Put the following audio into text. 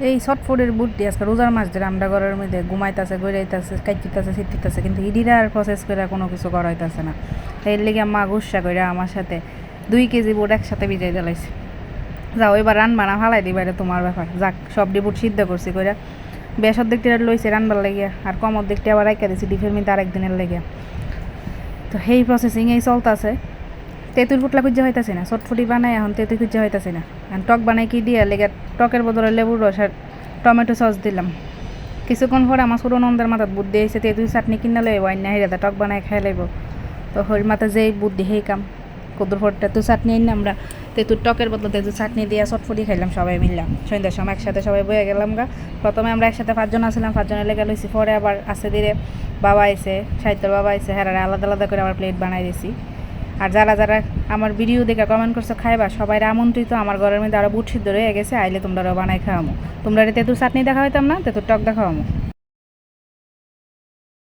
এই ছটফটের বুদ্ধি আজকে রোজার মাস ধরে আমরা ঘরের মধ্যে ঘুমাইতেছে গড়াইতেছে কাইতেছে ছিটতেছে কিন্তু ইডিরা আর প্রসেস করে কোনো কিছু করাইতেছে না। এর লেগে মা গুসা করে আমার সাথে 2 কেজি বুট একসাথে ভিজাই দিলাইছে। যাও এবার রানবা না ফালাই দিবা, এটা তোমার ব্যাপার। যাক সব বুট সিদ্ধ করছি করে বেশ অর্ধেকটি লইছে রানবার লেগে, আর কম অর্ধেকটি আবার রাইখা দিছি ডিফের মধ্যে আরেকদিনের লেগে। তো সেই প্রসেসিং এই চলতেছে। তেঁতুল ফুটলা খুঁজে হইতাছে না, চটফুটি বানাই এখন তেঁতুল খুঁজে হইতাছে না। এখন টক বানাই কি দিয়ে লেগে টকের বদলে লেবুর রস আর টমেটো সস দিলাম। কিছুক্ষণ পরে আমার ছোটো নন্দের মাথাত বুদ্ধি হয়েছে তেঁতুল চাটনি কিনা লই ওয়াইন না হেরে টক বানাই খাই লাইব। তো হর মাথা যেই বুদ্ধি সেই কাম কদুর ফট তেঁতুল চাটনি আনি আমরা তেঁতুর টকের বদলে তেঁতুল চাটনি দিয়ে চটফুটি খাইলাম সবাই মিললাম সন্ধ্যার সময় একসাথে সবাই বয়ে গেলাম গা। প্রথমে আমরা একসাথে 5 জন আসলাম, 5 জনের লেগে লইছি। পরে আবার আস্তে ধীরে বাবা আইছে, সাহিত্যর বাবা আইছে, হ্যাঁ আলাদা আলাদা করে আবার প্লেট বানাই দিছি। আর যারা যারা আমার ভিডিও দেখে কমেন্ট করছো খাইবা সবাই আমন্ত্রিত। আমার ঘরের মধ্যে আরও বুট সিদ্ধ রয়ে গেছে, আইলে তোমরা বানাই খাওয়ামো। তোমরা তেঁতুর চাটনি দেখা হইতাম না, তেঁতুর টক দেখা হমো।